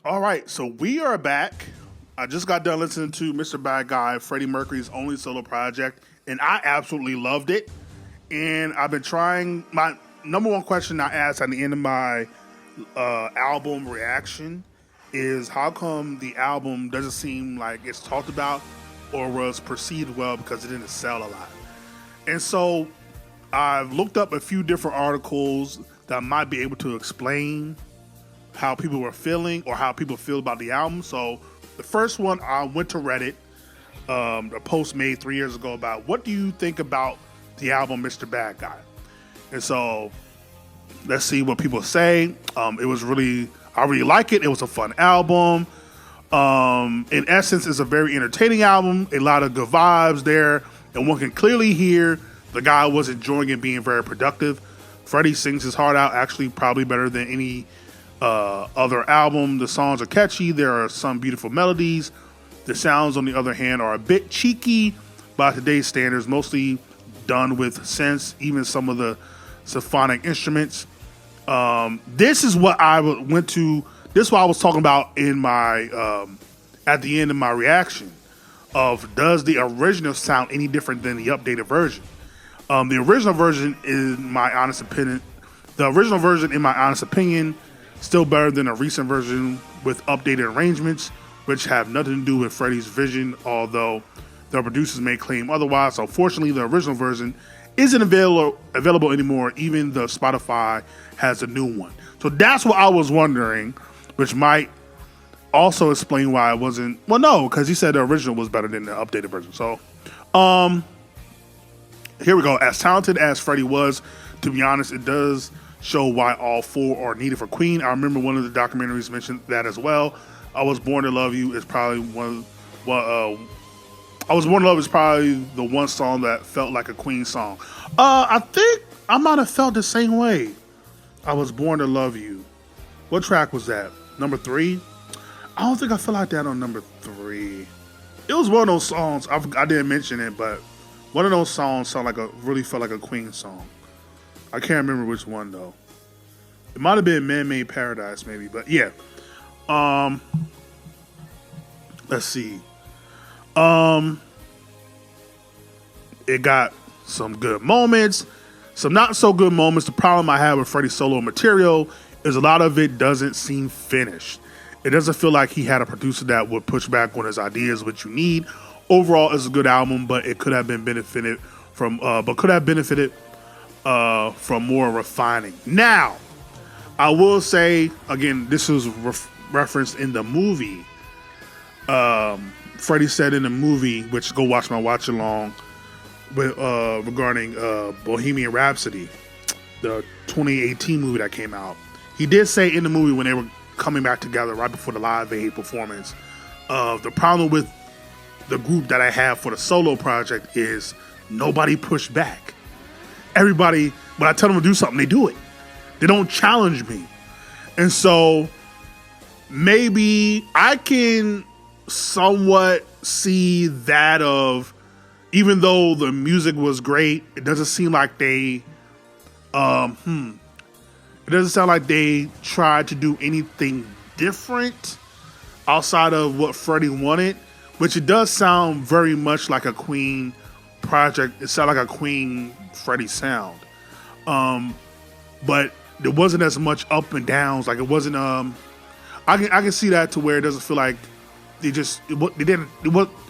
All right, so we are back. I just got done listening to Mr. Bad Guy, Freddie Mercury's only solo project, and I absolutely loved it. And I've been trying. My number one question I asked at the end of my album reaction is how come the album doesn't seem like it's talked about or was perceived well because it didn't sell a lot. And so I've looked up a few different articles that might be able to explain how people were feeling or how people feel about the album. So the first one, I went to Reddit, a post made 3 years ago about what do you think about the album Mr. Bad Guy? And so let's see what people say. I really like it. It was a fun album. In essence, it's a very entertaining album, a lot of good vibes there, and one can clearly hear the guy was enjoying it, being very productive. Freddie sings his heart out, actually probably better than any other album. The songs are catchy. There are some beautiful melodies. The sounds, on the other hand, are a bit cheeky by today's standards, mostly done with synths, even some of the symphonic instruments. This is what I went to. This is what I was talking about in my at the end of my reaction of does the original sound any different than the updated version? The original version, in my honest opinion, still better than a recent version with updated arrangements, which have nothing to do with Freddie's vision, although the producers may claim otherwise. Unfortunately, the original version isn't available anymore. Even the Spotify has a new one. So that's what I was wondering, which might also explain why it wasn't. Well, no, because he said the original was better than the updated version. So, here we go. As talented as Freddie was, to be honest, it does show why all four are needed for Queen. I remember one of the documentaries mentioned that as well. I Was Born to Love You is probably I Was Born to Love is probably the one song that felt like a Queen song. I think I might have felt the same way. I Was Born to Love You. What track was that? Number 3? I don't think I felt like that on number 3. It was one of those songs. I didn't mention it, but one of those songs really felt like a Queen song. I can't remember which one though. It might have been Man-Made Paradise, maybe, but yeah. Let's see. It got some good moments, some not so good moments. The problem I have with Freddie's solo material is a lot of it doesn't seem finished. It doesn't feel like he had a producer that would push back on his ideas, which you need. Overall, it's a good album, but it could have been benefited from more refining. Now, I will say again, this was referenced in the movie. Freddie said in the movie, which go watch my watch along, regarding Bohemian Rhapsody, the 2018 movie that came out. He did say in the movie when they were coming back together right before the Live Aid performance, the problem with the group that I have for the solo project is nobody pushed back. Everybody, when I tell them to do something, they do it. They don't challenge me. And so maybe I can somewhat see that of, even though the music was great, it doesn't seem like it doesn't sound like they tried to do anything different outside of what Freddie wanted, which it does sound very much like a Queen project. It sounded like a Queen Freddie sound. But there wasn't as much up and downs. Like it wasn't, I can see that to where it doesn't feel like it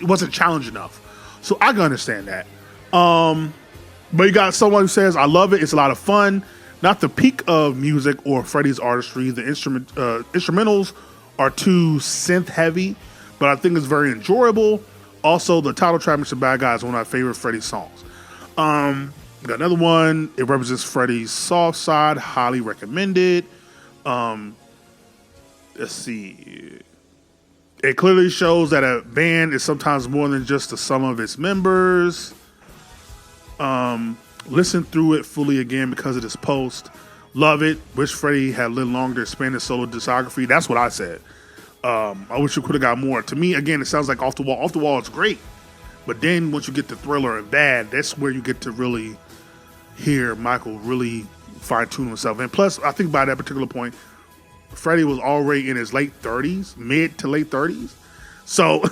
wasn't challenged enough. So I can understand that. But you got someone who says, I love it. It's a lot of fun. Not the peak of music or Freddie's artistry. The instrumentals are too synth heavy, but I think it's very enjoyable. Also, the title track, Mr. Bad Guy, is one of my favorite Freddie songs. Got another one. It represents Freddie's soft side. Highly recommended. Let's see. It clearly shows that a band is sometimes more than just the sum of its members. Listen through it fully again because of this post. Love it. Wish Freddie had lived longer to expand his solo discography. That's what I said. I wish you could have got more. To me, again, it sounds like Off the Wall. Off the Wall is great. But then once you get to Thriller and Bad, that's where you get to really hear Michael really fine tune himself. And plus, I think by that particular point, Freddie was already in his late 30s, mid to late 30s. So,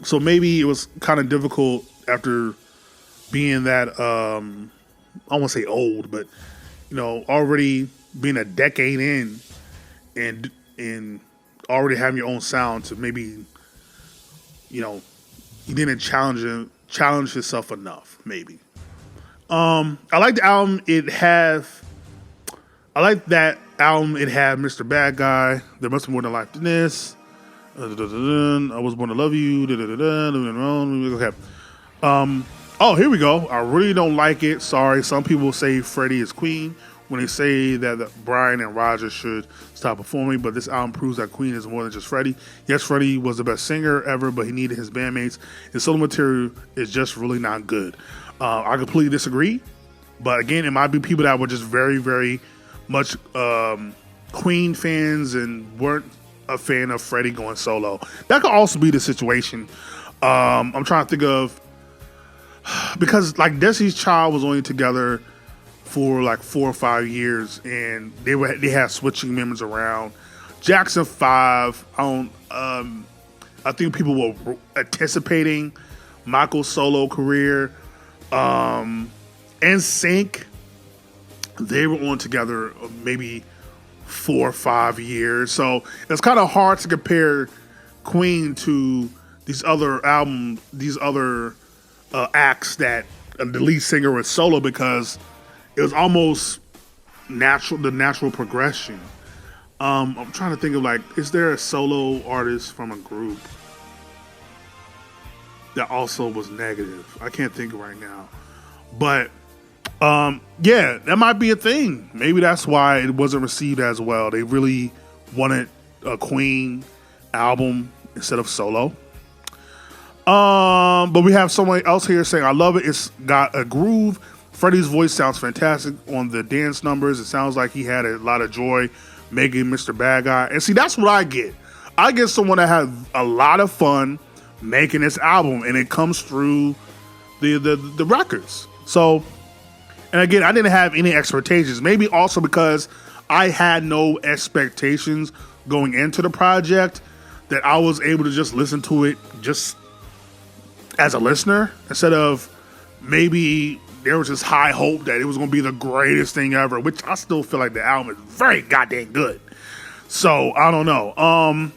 so maybe it was kind of difficult after being that, I won't say old, but, already being a decade in and already having your own sound to maybe, you didn't challenge yourself enough, maybe. I like the album. I like that album. It had Mr. Bad Guy. There must be more than life than this. I was born to love you. Okay. Oh, here we go. I really don't like it. Sorry. Some people say Freddie is Queen when they say that Brian and Roger should stop performing, but this album proves that Queen is more than just Freddie. Yes, Freddie was the best singer ever, but he needed his bandmates. His solo material is just really not good. I completely disagree, but again, it might be people that were just very, very much Queen fans and weren't a fan of Freddie going solo. That could also be the situation. I'm trying to think of, because like Destiny's Child was only together for like 4 or 5 years, and they had switching members around. Jackson 5, I think people were anticipating Michael's solo career. NSYNC, they were on together maybe 4 or 5 years, so it's kind of hard to compare Queen to these other acts that the lead singer was solo, because it was almost the natural progression. I'm trying to think of, like, is there a solo artist from a group that also was negative? I can't think of right now. But yeah, that might be a thing. Maybe that's why it wasn't received as well. They really wanted a Queen album instead of solo. But we have someone else here saying, I love it. It's got a groove. Freddie's voice sounds fantastic on the dance numbers. It sounds like he had a lot of joy making Mr. Bad Guy. And see, that's what I get. I get someone that had a lot of fun making this album, and it comes through the records. So, and again, I didn't have any expectations. Maybe also because I had no expectations going into the project, that I was able to just listen to it just as a listener, instead of maybe there was this high hope that it was going to be the greatest thing ever, which I still feel like the album is very goddamn good. So, I don't know.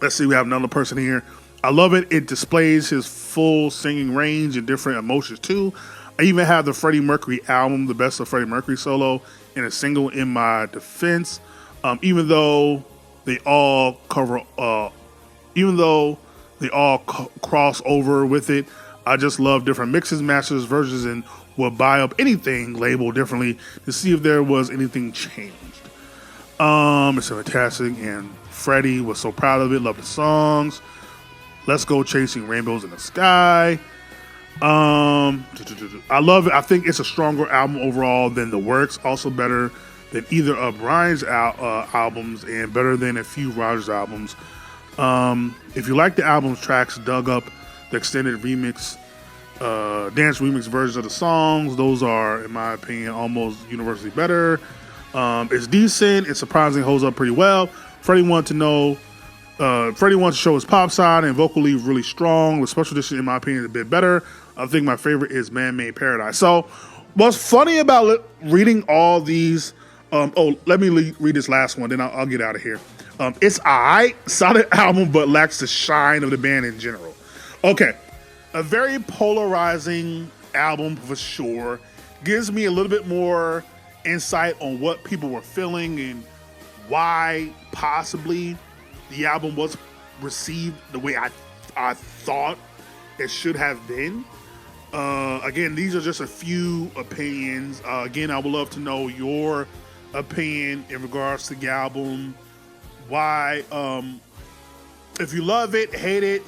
Let's see, we have another person here. I love it. It displays his full singing range and different emotions too. I even have the Freddie Mercury album, the best of Freddie Mercury solo, in a single in my defense. Even though they all cross over with it, I just love different mixes, masters, versions, and would buy up anything labeled differently to see if there was anything changed. It's fantastic, and Freddie was so proud of it. Loved the songs. Let's Go Chasing Rainbows in the Sky. I love it. I think it's a stronger album overall than The Works. Also better than either of Brian's albums, and better than a few Rogers albums. If you like the album's tracks, dug up the extended remix, dance remix versions of the songs. Those are, in my opinion, almost universally better. It's decent. It surprisingly holds up pretty well. Freddie wanted to show his pop side, and vocally really strong. The special edition, in my opinion, is a bit better. I think my favorite is Man-Made Paradise. So, what's funny about reading all these? Let me read this last one, then I'll get out of here. It's alright, solid album, but lacks the shine of the band in general. Okay, a very polarizing album for sure. Gives me a little bit more insight on what people were feeling and why possibly the album was received the way I thought it should have been. Again, these are just a few opinions. Again, I would love to know your opinion in regards to the album. Why, if you love it, hate it,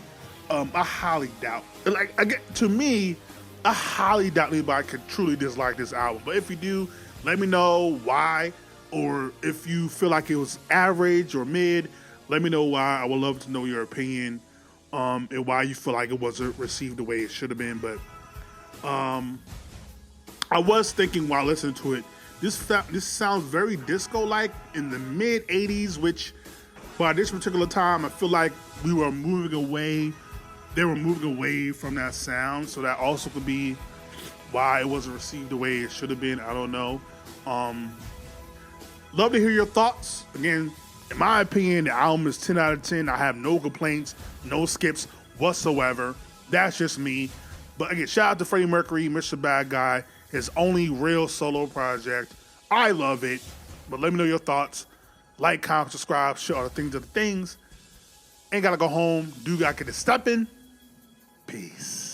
I highly doubt. Like, again, to me, I highly doubt anybody could truly dislike this album. But if you do, let me know why, or if you feel like it was average or mid, let me know why. I would love to know your opinion, and why you feel like it wasn't received the way it should have been. But I was thinking while listening to it, this sounds very disco-like in the mid '80s, which by this particular time I feel like we were moving away. They were moving away from that sound, so that also could be why it wasn't received the way it should have been. I don't know. Love to hear your thoughts. Again, in my opinion, the album is 10 out of 10. I have no complaints, no skips whatsoever. That's just me. But again, shout out to Freddie Mercury, Mr. Bad Guy, his only real solo project. I love it. But let me know your thoughts. Like, comment, subscribe, share all the things of the things. Ain't gotta go home. Do gotta get it stepping. Peace.